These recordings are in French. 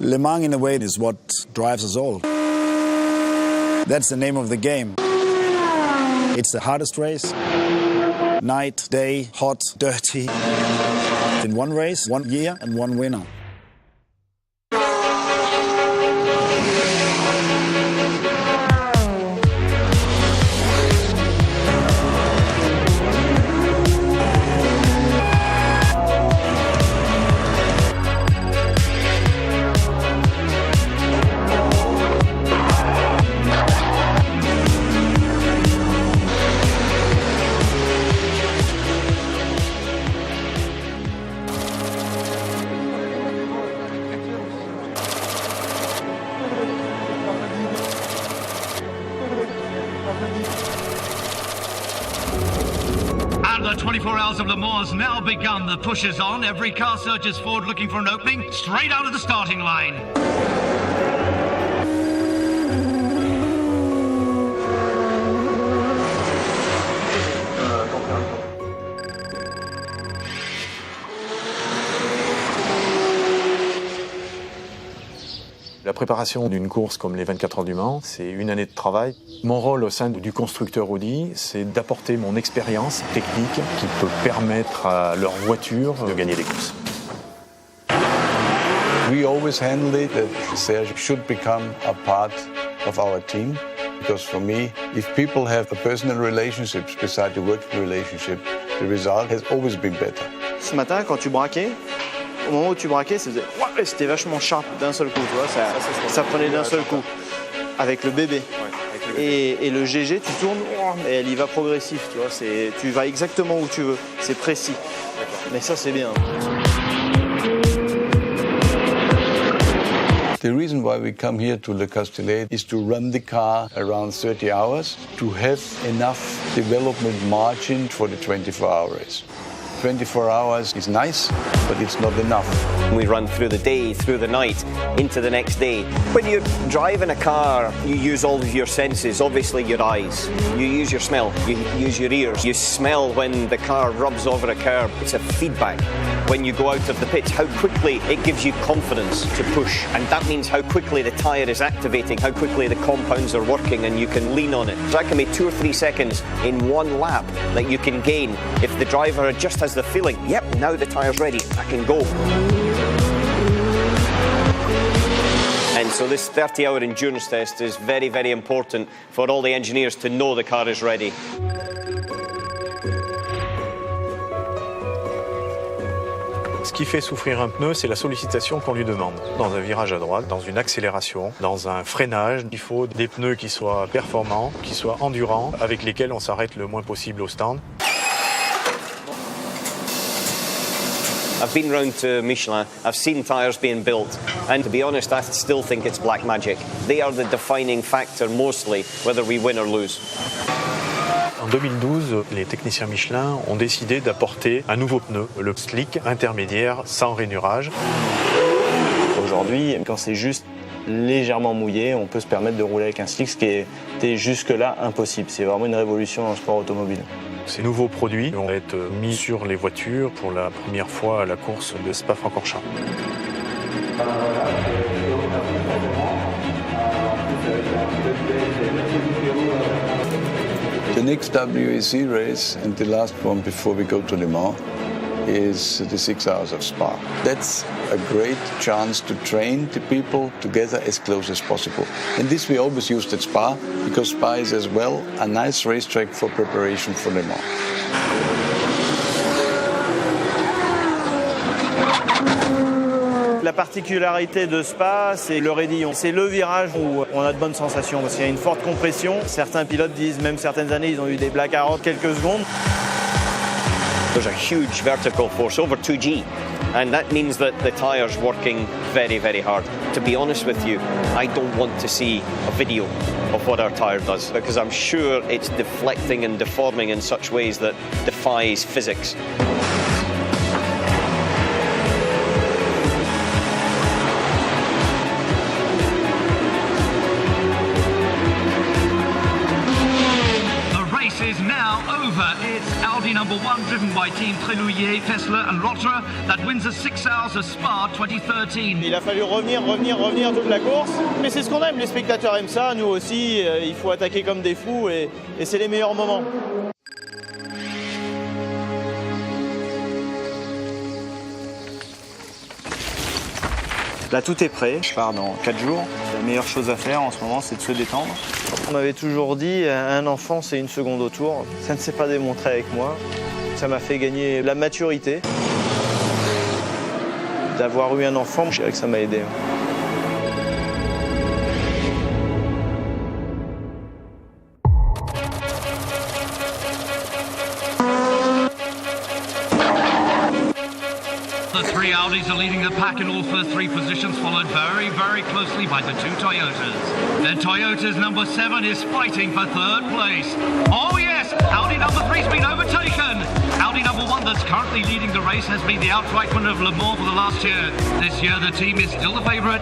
Le Mans, in a way, is what drives us all. That's the name of the game. It's the hardest race. Night, day, hot, dirty. In one race, 1 year, and one winner. The 24 Hours of Le Mans has now begun. The push is on. Every car surges forward looking for an opening, straight out of the starting line. La préparation d'une course comme les 24 heures du Mans, c'est une année de travail. Mon rôle au sein du constructeur Audi, c'est d'apporter mon expérience technique qui peut permettre à leur voiture de gagner des courses. We always handle it that Serge should become a part of our team. Because for me, if people have a personal relationships beside the working relationship, the result has always been better. Ce matin, quand tu braquais, au moment où tu braquais, c'était vachement sharp d'un seul coup, tu vois, ça prenait d'un seul coup. Avec le bébé. Et le GG, tu tournes et elle y va progressif, tu vois, tu vas exactement où tu veux, c'est précis. Mais ça, c'est bien. The reason why we come here to Le Castellet is to run the car around 30 hours, to have enough development margin for the 24-hour race. 24 hours is nice, but it's not enough. We run through the day, through the night, into the next day. When you're driving a car, you use all of your senses, obviously your eyes. You use your smell, you use your ears. You smell when the car rubs over a curb. It's a feedback. When you go out of the pit, how quickly it gives you confidence to push. And that means how quickly the tyre is activating, how quickly the compounds are working and you can lean on it. So that can be 2 or 3 seconds in one lap that you can gain if the driver just has the feeling, yep, now the tyre's ready, I can go. And so this 30-hour endurance test is very, very important for all the engineers to know the car is ready. Ce qui fait souffrir un pneu, c'est la sollicitation qu'on lui demande. Dans un virage à droite, dans une accélération, dans un freinage, il faut des pneus qui soient performants, qui soient endurants, avec lesquels on s'arrête le moins possible au stand. I've been round to Michelin, I've seen tyres being built, and to be honest, I still think it's black magic. They are the defining factor mostly, whether we win or lose. En 2012, les techniciens Michelin ont décidé d'apporter un nouveau pneu, le slick intermédiaire sans rainurage. Aujourd'hui, quand c'est juste légèrement mouillé, on peut se permettre de rouler avec un slick, ce qui était jusque-là impossible. C'est vraiment une révolution dans le sport automobile. Ces nouveaux produits vont être mis sur les voitures pour la première fois à la course de Spa-Francorchamps. The next WEC race and the last one before we go to Le Mans is the 6 hours of Spa. That's a great chance to train the people together as close as possible. And this we always used at Spa, because Spa is as well a nice racetrack for preparation for Le Mans. La particularité de Spa, c'est le raidillon. C'est le virage où on a de bonnes sensations parce qu'il y a une forte compression. Certains pilotes disent, même certaines années, ils ont eu des blackouts quelques secondes. There's a huge vertical force, over 2G, and that means that the tyre's working very, very hard. To be honest with you, I don't want to see a video of what our tyre does, because I'm sure it's deflecting and deforming in such ways that defies physics. Is now over. It's Audi number 1, driven by by Team Trélouillet, Fessler and Rotter that wins the 6 Hours of Spa 2013. Il a fallu revenir toute la course. Mais c'est ce qu'on aime, les spectateurs aiment ça, nous aussi. Il faut attaquer comme des fous et c'est les meilleurs moments. Là, tout est prêt. Je pars dans 4 jours. La meilleure chose à faire en ce moment, c'est de se détendre. On m'avait toujours dit, un enfant, c'est une seconde au tour. Ça ne s'est pas démontré avec moi. Ça m'a fait gagner la maturité. D'avoir eu un enfant, je dirais que ça m'a aidé. The 3 Audis are leading the pack in all first 3 positions, followed very, very closely by the 2 Toyotas. Then Toyota's number 7 is fighting for 3rd place. Oh yes, Audi number 3's been overtaken. Audi number 1 that's currently leading the race has been the outright winner of Le Mans for the last year. This year the team is still the favourite.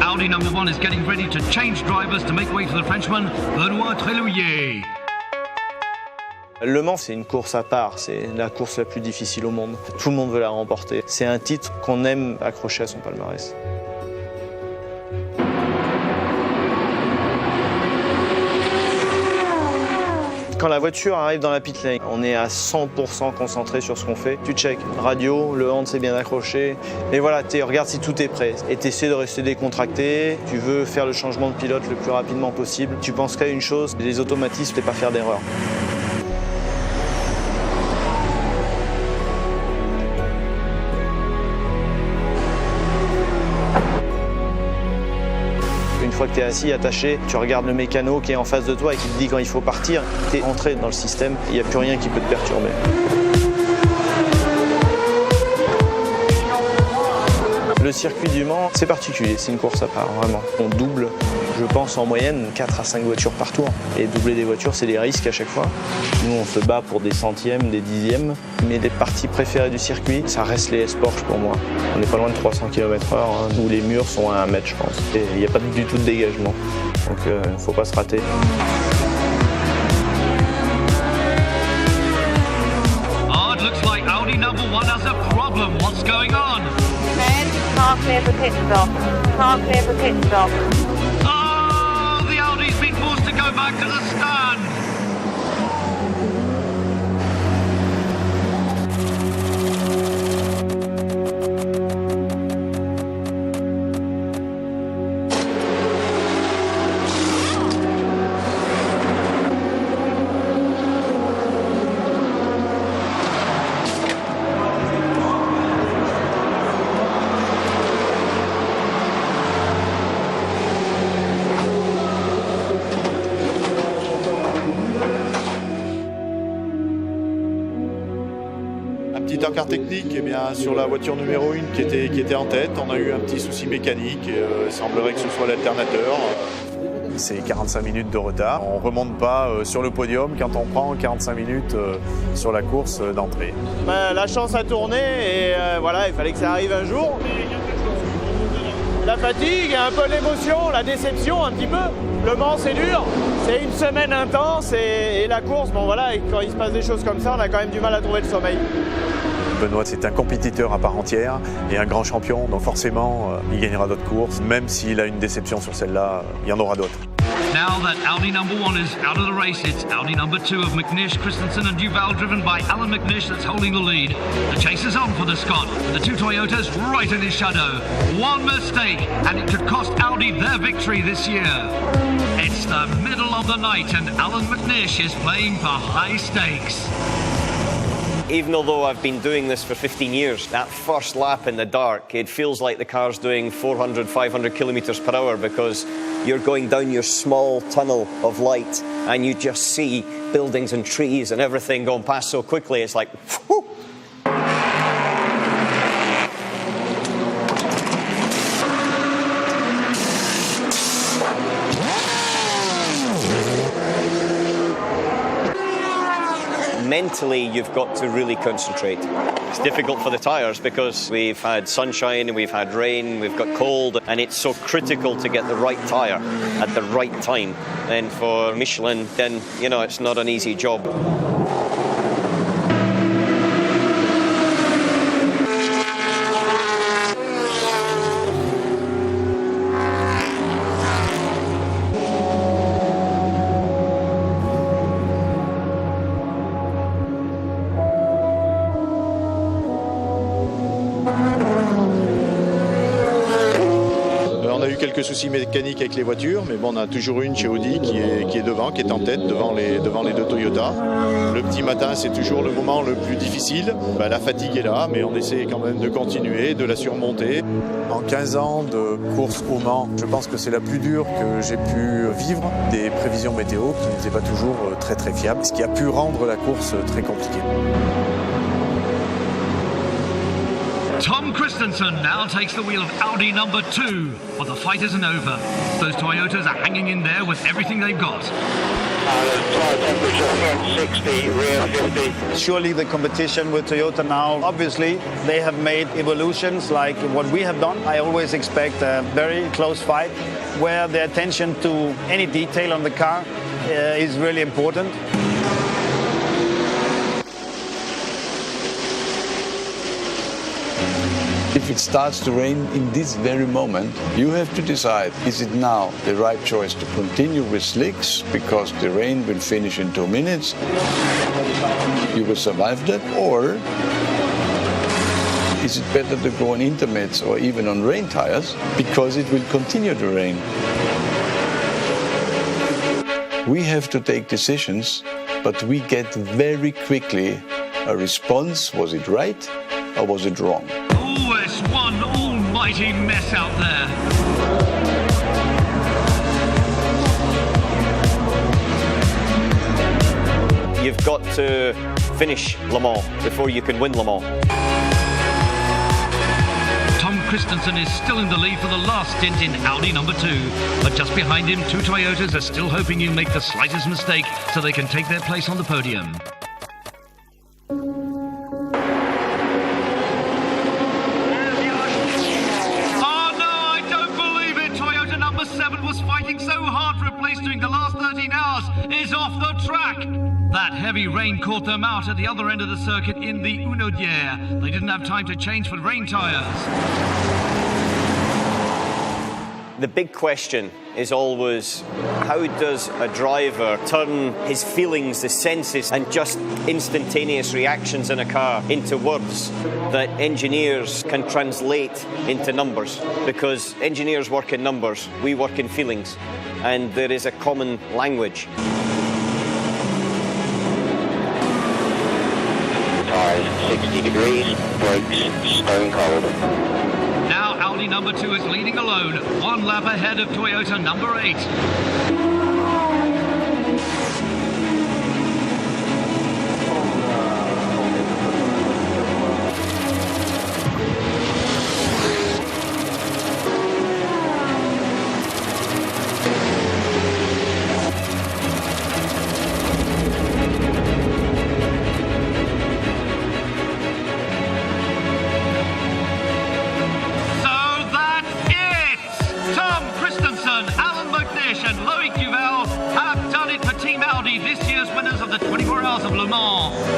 Audi number 1 is getting ready to change drivers to make way for the Frenchman, Benoît Trélouillet. Le Mans, c'est une course à part, c'est la course la plus difficile au monde. Tout le monde veut la remporter. C'est un titre qu'on aime accrocher à son palmarès. Quand la voiture arrive dans la pit lane, on est à 100% concentré sur ce qu'on fait. Tu check, radio, le hand c'est bien accroché. Mais voilà, tu regardes si tout est prêt. Et tu essaies de rester décontracté. Tu veux faire le changement de pilote le plus rapidement possible. Tu penses qu'à une chose, les automatismes, c'est pas faire d'erreur. Une fois que tu es assis, attaché, tu regardes le mécano qui est en face de toi et qui te dit quand il faut partir, tu es entré dans le système, il n'y a plus rien qui peut te perturber. Le circuit du Mans, c'est particulier, c'est une course à part, vraiment. On double, je pense, en moyenne 4 à 5 voitures par tour. Et doubler des voitures, c'est des risques à chaque fois. Nous, on se bat pour des centièmes, des dixièmes. Mais les parties préférées du circuit, ça reste les S-Porsche pour moi. On n'est pas loin de 300 km/h, hein, où les murs sont à 1 mètre, je pense. Et il n'y a pas du tout de dégagement. Donc, il ne faut pas se rater. Oh, it looks like Audi number 1 has a problem. What's going on? Car clear for pit stop. Car clear for pit stop. Oh, the Audi's been forced to go back to the stand. Petit encart technique, eh bien, sur la voiture numéro 1 qui était en tête, on a eu un petit souci mécanique, il semblerait que ce soit l'alternateur. C'est 45 minutes de retard. On ne remonte pas sur le podium quand on prend 45 minutes sur la course d'entrée. La chance a tourné et voilà, il fallait que ça arrive un jour. La fatigue, un peu l'émotion, la déception un petit peu. Le Mans c'est dur, c'est une semaine intense et la course, bon voilà, et quand il se passe des choses comme ça, on a quand même du mal à trouver le sommeil. Benoît, c'est un compétiteur à part entière et un grand champion, donc forcément, il gagnera d'autres courses. Même s'il a une déception sur celle-là, il y en aura d'autres. Now that Audi number 1 is out of the race, it's Audi number 2 of McNish, Christensen and Duval driven by Alan McNish that's holding the lead. The chase is on for the Scot, the 2 Toyotas right in his shadow. One mistake and it could cost Audi their victory this year. It's the middle of the night and Alan McNish is playing for high stakes. Even although I've been doing this for 15 years, that first lap in the dark, it feels like the car's doing 400, 500 kilometers per hour because you're going down your small tunnel of light and you just see buildings and trees and everything going past so quickly. It's like, whew. mentally you've got to really concentrate. It's difficult for the tyres because we've had sunshine, we've had rain, we've got cold, and it's so critical to get the right tyre at the right time. And for Michelin, then, you know, it's not an easy job. On a eu quelques soucis mécaniques avec les voitures, mais bon, on a toujours une chez Audi qui est devant, qui est en tête devant les deux Toyota. Le petit matin, c'est toujours le moment le plus difficile. La fatigue est là, mais on essaie quand même de continuer, de la surmonter. En 15 ans de course au Mans, je pense que c'est la plus dure que j'ai pu vivre. Des prévisions météo qui n'étaient pas toujours très très fiables, ce qui a pu rendre la course très compliquée. Tom Christensen now takes the wheel of Audi number 2, but the fight isn't over. Those Toyotas are hanging in there with everything they've got. Surely the competition with Toyota now, obviously, they have made evolutions like what we have done. I always expect a very close fight where the attention to any detail on the car is really important. If it starts to rain in this very moment, you have to decide, is it now the right choice to continue with slicks because the rain will finish in 2 minutes, you will survive that, or is it better to go on intermediates or even on rain tires because it will continue to rain? We have to take decisions, but we get very quickly a response, was it right or was it wrong? Oh, it's one almighty mess out there. You've got to finish Le Mans before you can win Le Mans. Tom Christensen is still in the lead for the last stint in Audi number 2, but just behind him, 2 Toyotas are still hoping he'll make the slightest mistake so they can take their place on the podium. Fighting so hard for a place during the last 13 hours is off the track. That heavy rain caught them out at the other end of the circuit in the Unodière. They didn't have time to change for rain tyres. The big question is always, how does a driver turn his feelings, his senses, and just instantaneous reactions in a car into words that engineers can translate into numbers? Because engineers work in numbers, we work in feelings, and there is a common language. Tires 60 degrees, brakes stone cold. Now Audi number 2 is leading alone, 1 lap ahead of Toyota number 8.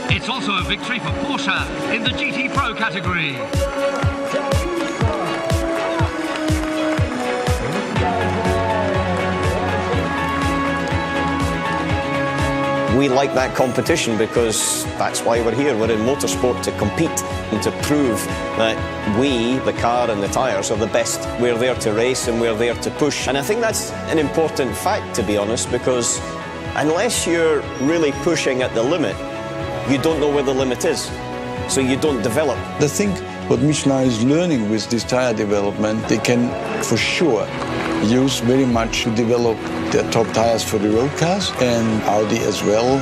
It's also a victory for Porsche in the GT Pro category. We like that competition because that's why we're here. We're in motorsport to compete and to prove that we, the car and the tyres, are the best. We're there to race and we're there to push. And I think that's an important fact, to be honest, because unless you're really pushing at the limit, you don't know where the limit is, so you don't develop. I think what Michelin is learning with this tire development, they can for sure use very much to develop their top tires for the road cars, and Audi as well.